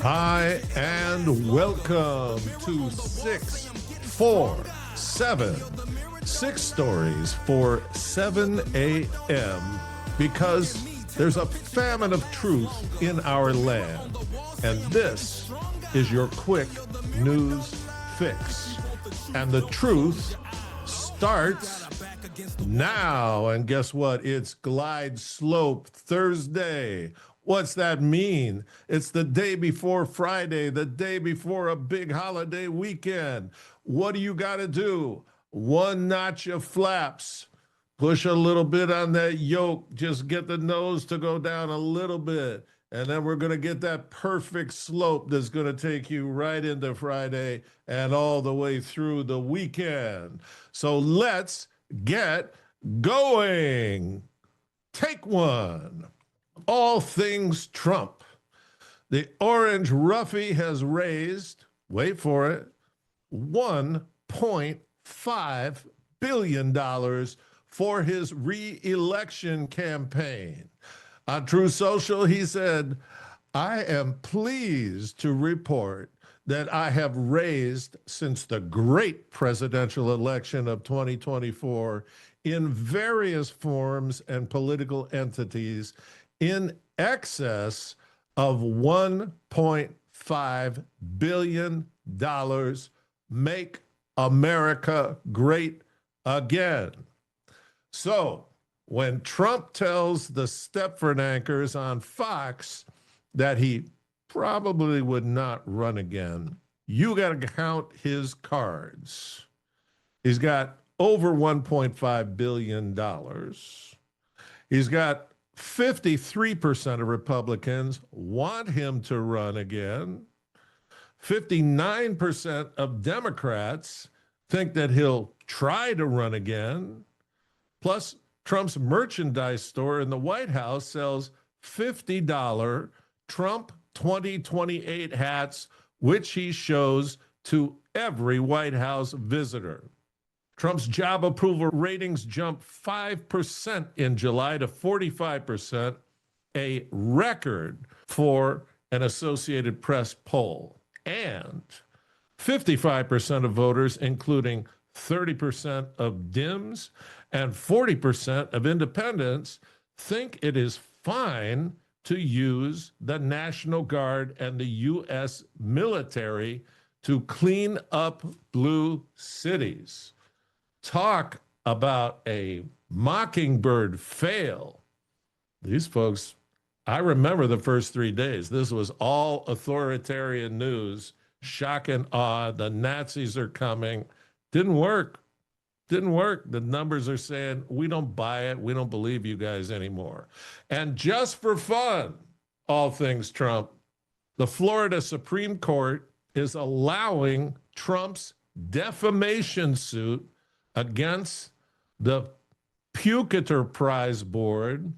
Hi, and welcome to 647. 6 stories for 7 a.m. because there's a famine of truth in our land. And this is your quick news fix. And the truth starts now. And guess what? It's Glide Slope Thursday. What's that mean? It's the day before Friday, the day before a big holiday weekend. What do you got to do? One notch of flaps. Push a little bit on that yoke. Just get the nose to go down a little bit. And then we're going to get that perfect slope that's going to take you right into Friday and all the way through the weekend. So let's get going. Take one. All things Trump. The orange roughie has raised, wait for it, $1.5 billion for his re-election campaign. On True Social, he said, I am pleased to report that I have raised since the great presidential election of 2024 in various forms and political entities in excess of $1.5 billion. Make America great again. So when Trump tells the Stepford anchors on Fox that he probably would not run again, you got to count his cards. He's got over $1.5 billion. He's got 53% of Republicans want him to run again. 59% of Democrats think that he'll try to run again. Plus, Trump's merchandise store in the White House sells $50 Trump 2028 hats, which he shows to every White House visitor. Trump's job approval ratings jumped 5% in July to 45%, a record for an Associated Press poll. And 55% of voters, including 30% of Dems and 40% of independents, think it is fine to use the National Guard and the U.S. military to clean up blue cities. Talk about a mockingbird fail. These folks, I remember the first 3 days. This was all authoritarian news, shock and awe. The Nazis are coming. Didn't work. Didn't work. The numbers are saying, we don't buy it. We don't believe you guys anymore. And just for fun, all things Trump, the Florida Supreme Court is allowing Trump's defamation suit against the Pulitzer Prize Board,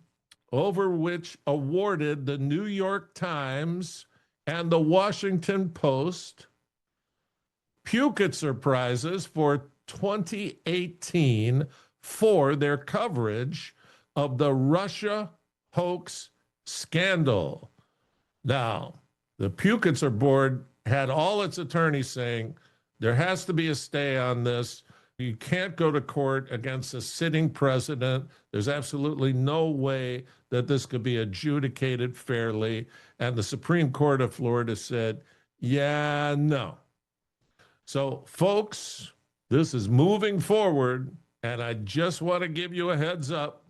over which awarded the New York Times and the Washington Post Pulitzer Prizes for 2018 for their coverage of the Russia hoax scandal. Now, the Pulitzer Board had all its attorneys saying there has to be a stay on this. You can't go to court against a sitting president. There's absolutely no way that this could be adjudicated fairly. And the Supreme Court of Florida said, yeah, no. So, folks, this is moving forward, and I just want to give you a heads up.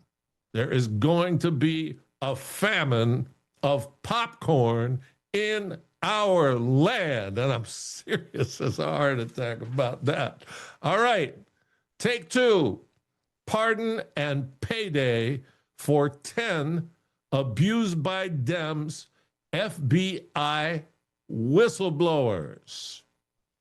There is going to be a famine of popcorn in our land. And I'm serious as a heart attack about that. All right, take two. Pardon and payday for 10 abused by Dems FBI whistleblowers.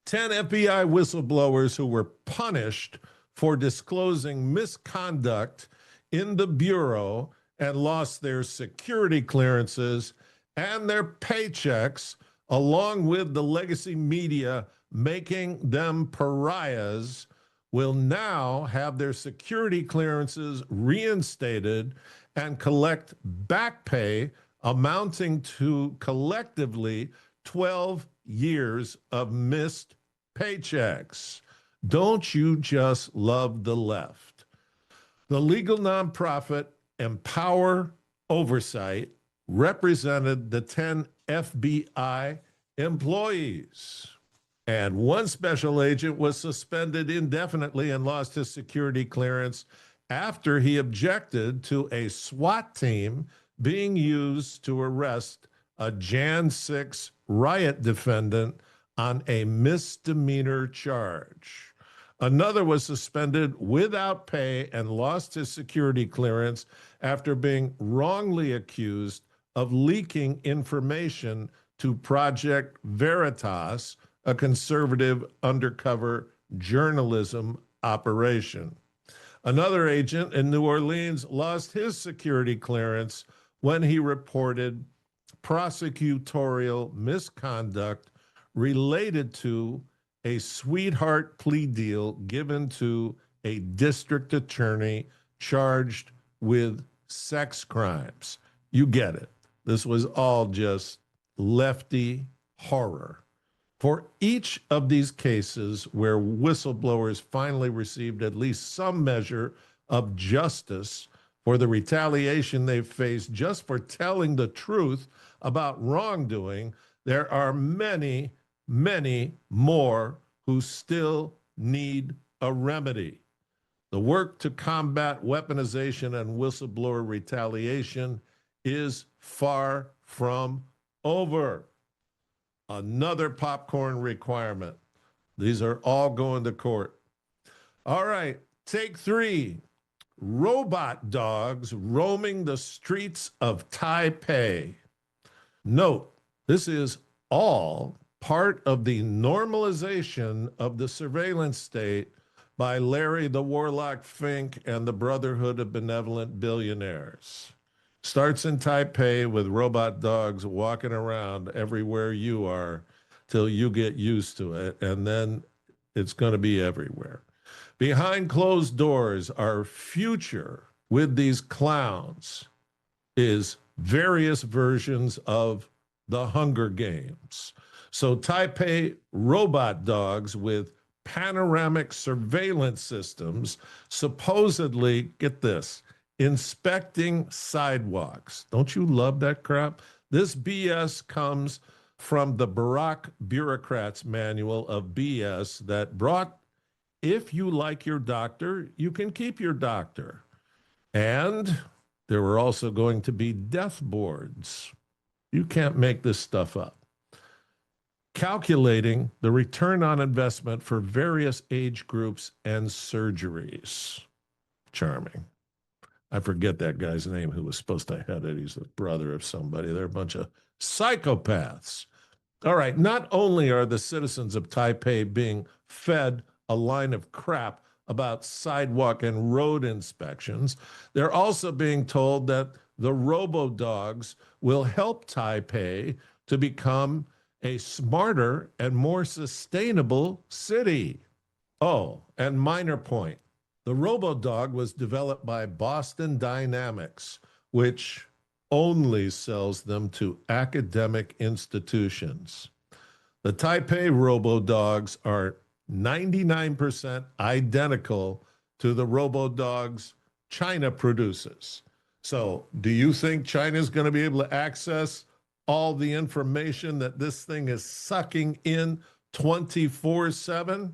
10 FBI whistleblowers who were punished for disclosing misconduct in the Bureau and lost their security clearances and their paychecks, along with the legacy media making them pariahs, will now have their security clearances reinstated and collect back pay amounting to collectively 12 years of missed paychecks. Don't you just love the left? The legal nonprofit Empower Oversight represented the 10 FBI employees. And one special agent was suspended indefinitely and lost his security clearance after he objected to a SWAT team being used to arrest a Jan 6 riot defendant on a misdemeanor charge. Another was suspended without pay and lost his security clearance after being wrongly accused of leaking information to Project Veritas, a conservative undercover journalism operation. Another agent in New Orleans lost his security clearance when he reported prosecutorial misconduct related to a sweetheart plea deal given to a district attorney charged with sex crimes. You get it. This was all just lefty horror. For each of these cases where whistleblowers finally received at least some measure of justice for the retaliation they've faced just for telling the truth about wrongdoing, there are many, many more who still need a remedy. The work to combat weaponization and whistleblower retaliation is far from over. Another popcorn requirement. These are all going to court. All right, take 3. Robot dogs roaming the streets of Taipei. Note, this is all part of the normalization of the surveillance state by Larry the Warlock Fink and the Brotherhood of Benevolent Billionaires. Starts in Taipei with robot dogs walking around everywhere you are till you get used to it, and then it's going to be everywhere. Behind closed doors, our future with these clowns is various versions of the Hunger Games. So Taipei robot dogs with panoramic surveillance systems supposedly, get this, inspecting sidewalks. Don't you love that crap? This BS comes from the Barack bureaucrats manual of BS that brought, if you like your doctor, you can keep your doctor. And there were also going to be death boards. You can't make this stuff up. Calculating the return on investment for various age groups and surgeries. Charming. I forget that guy's name who was supposed to head it. He's the brother of somebody. They're a bunch of psychopaths. All right, not only are the citizens of Taipei being fed a line of crap about sidewalk and road inspections, they're also being told that the Robo dogs will help Taipei to become a smarter and more sustainable city. Oh, and minor point. The RoboDog was developed by Boston Dynamics, which only sells them to academic institutions. The Taipei RoboDogs are 99% identical to the RoboDogs China produces. So, do you think China's going to be able to access all the information that this thing is sucking in 24/7?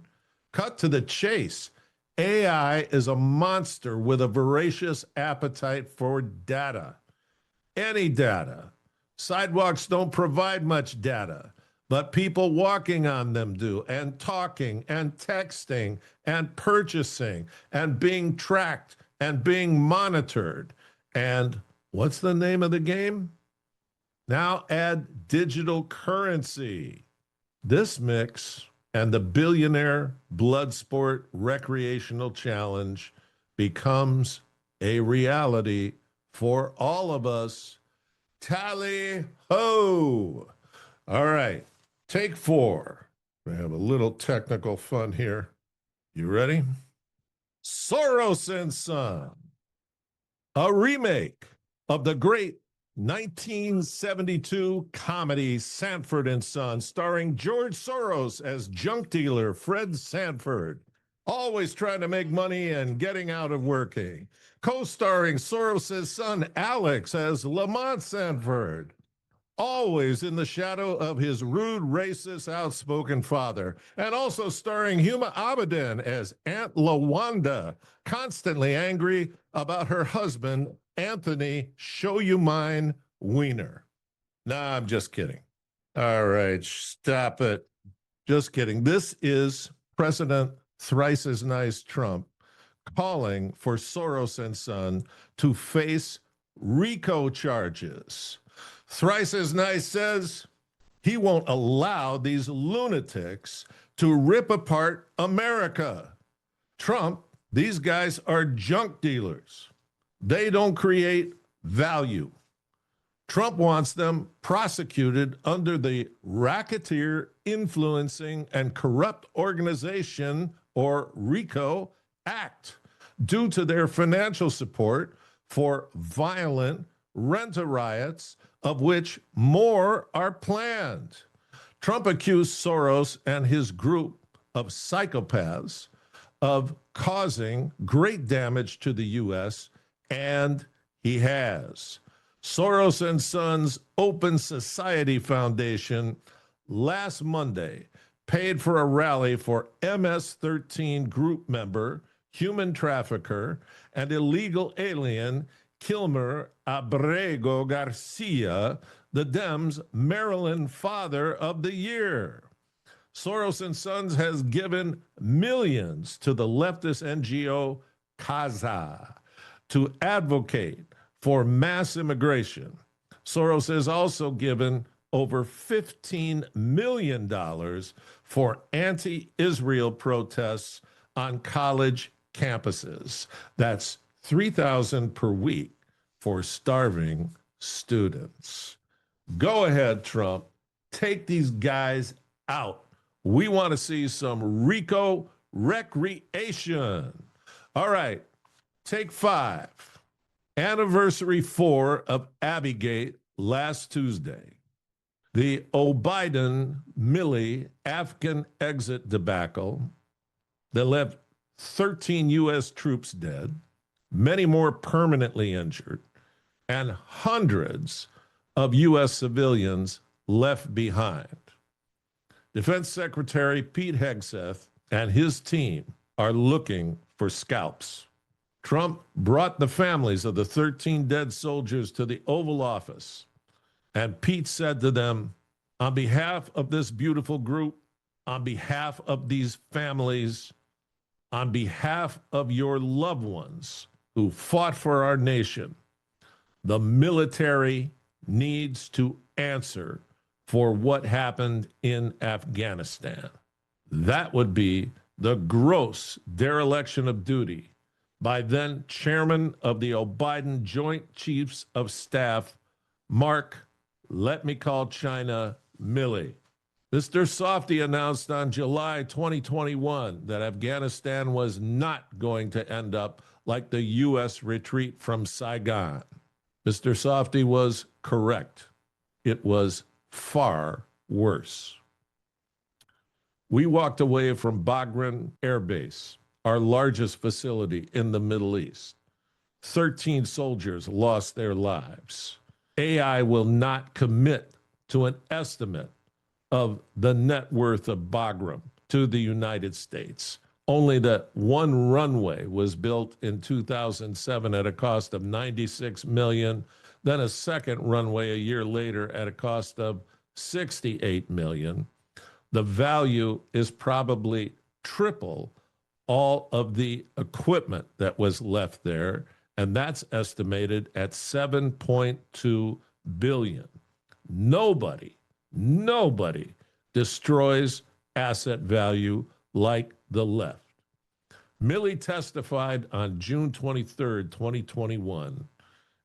Cut to the chase. AI is a monster with a voracious appetite for data. Any data. Sidewalks don't provide much data, but people walking on them do, and talking and texting and purchasing and being tracked and being monitored. And what's the name of the game? Now add digital currency. This mix and the billionaire blood sport recreational challenge becomes a reality for all of us. Tally ho! All right, take 4. We have a little technical fun here. You ready? Soros and Son, a remake of the great 1972 comedy Sanford and Son, starring George Soros as junk dealer Fred Sanford, always trying to make money and getting out of working. Co-starring Soros' son Alex as Lamont Sanford, always in the shadow of his rude, racist, outspoken father, and also starring Huma Abedin as Aunt Lawanda, constantly angry about her husband, Anthony Show You Mine Wiener. Nah, I'm just kidding. All right, stop it. Just kidding. This is President Thrice as Nice Trump calling for Soros and Son to face RICO charges. Thrice as Nice says he won't allow these lunatics to rip apart America. Trump, these guys are junk dealers. They don't create value. Trump wants them prosecuted under the Racketeer Influencing and Corrupt Organization, or RICO, Act, due to their financial support for violent rent-a-riots, of which more are planned. Trump accused Soros and his group of psychopaths of causing great damage to the U.S., and he has. Soros and Sons Open Society Foundation last Monday paid for a rally for MS-13 group member, human trafficker, and illegal alien Kilmer Abrego Garcia, the Dems' Maryland Father of the Year. Soros and Sons has given millions to the leftist NGO CASA to advocate for mass immigration. Soros has also given over $15 million for anti-Israel protests on college campuses. That's $3,000 per week for starving students. Go ahead, Trump. Take these guys out. We want to see some RICO recreation. All right, take 5. Anniversary 4 of Abbygate last Tuesday. The O'Biden-Milley Afghan exit debacle that left 13 U.S. troops dead, many more permanently injured, and hundreds of U.S. civilians left behind. Defense Secretary Pete Hegseth and his team are looking for scalps. Trump brought the families of the 13 dead soldiers to the Oval Office, and Pete said to them, on behalf of this beautiful group, on behalf of these families, on behalf of your loved ones who fought for our nation, the military needs to answer for what happened in Afghanistan. That would be the gross dereliction of duty by then Chairman of the O'Biden Joint Chiefs of Staff, Mark, let me call China, Milley. Mr. Softy announced on July 2021 that Afghanistan was not going to end up like the U.S. retreat from Saigon. Mr. Softy was correct. It was far worse. We walked away from Bagram Air Base, our largest facility in the Middle East. 13 soldiers lost their lives. AI will not commit to an estimate of the net worth of Bagram to the United States. Only that one runway was built in 2007 at a cost of $96 million, then a second runway a year later at a cost of $68 million. The value is probably triple all of the equipment that was left there, and that's estimated at $7.2 billion. Nobody destroys asset value like the left. Milley testified on June 23rd, 2021,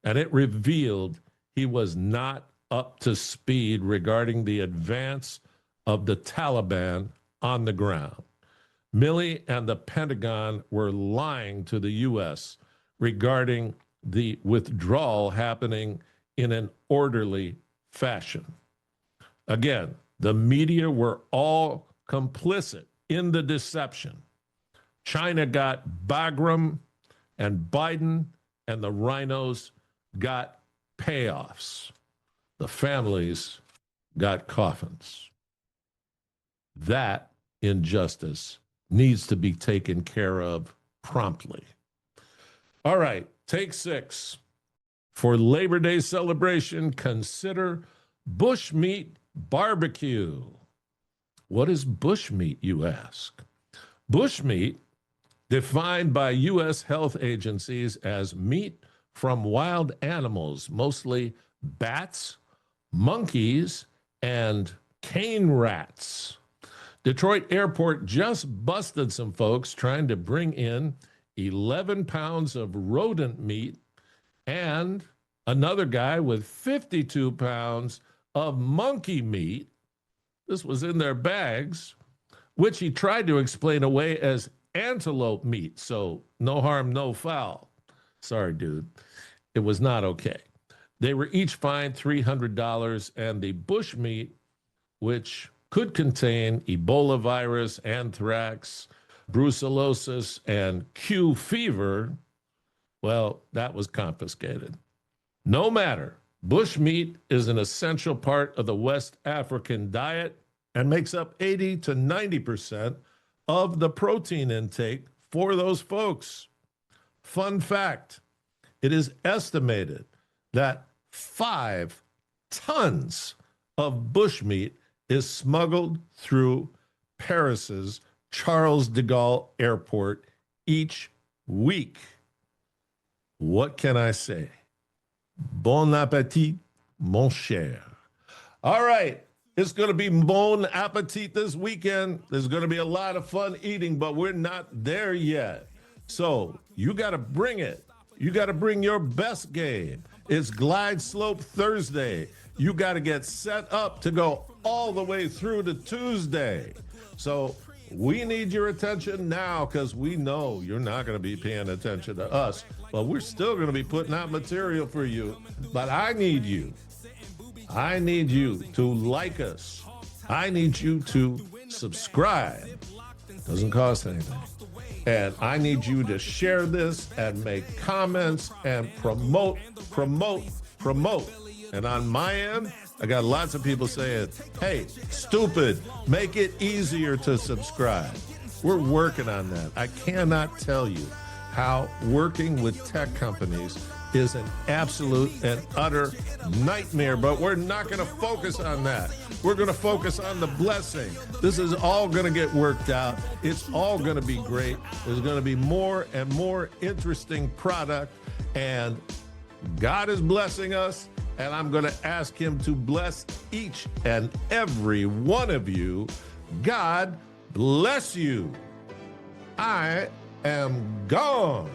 and it revealed he was not up to speed regarding the advance of the Taliban on the ground. Milley and the Pentagon were lying to the U.S. regarding the withdrawal happening in an orderly fashion. Again, the media were all complicit in the deception. China got Bagram and Biden, and the rhinos got payoffs. The families got coffins. That injustice needs to be taken care of promptly. All right, take 6. For Labor Day celebration, consider bushmeat barbecue. What is bushmeat, you ask? Bushmeat, defined by U.S. health agencies as meat from wild animals, mostly bats, monkeys, and cane rats. Detroit Airport just busted some folks trying to bring in 11 pounds of rodent meat and another guy with 52 pounds of monkey meat. This was in their bags, which he tried to explain away as antelope meat. So no harm, no foul. Sorry, dude. It was not okay. They were each fined $300, and the bush meat, which could contain Ebola virus, anthrax, brucellosis, and Q fever, well, that was confiscated. No matter, bush meat is an essential part of the West African diet and makes up 80 to 90% of the protein intake for those folks. Fun fact, it is estimated that 5 tons of bushmeat is smuggled through Paris's Charles de Gaulle Airport each week. What can I say? Bon appétit, mon cher. All right, it's going to be bon appetit this weekend. There's going to be a lot of fun eating, but we're not there yet. So you got to bring it. You got to bring your best game. It's Glide Slope Thursday. You got to get set up to go all the way through to Tuesday. So we need your attention now, because we know you're not going to be paying attention to us, but we're still going to be putting out material for you. But I need you. I need you to like us. I need you to subscribe. Doesn't cost anything. And I need you to share this and make comments and promote. And on my end, I got lots of people saying, hey, stupid, make it easier to subscribe. We're working on that. I cannot tell you how working with tech companies is an absolute and utter nightmare, but we're not going to focus on that. We're going to focus on the blessing. This is all going to get worked out. It's all going to be great. There's going to be more and more interesting product, and God is blessing us, and I'm going to ask him to bless each and every one of you. God bless you. I am gone.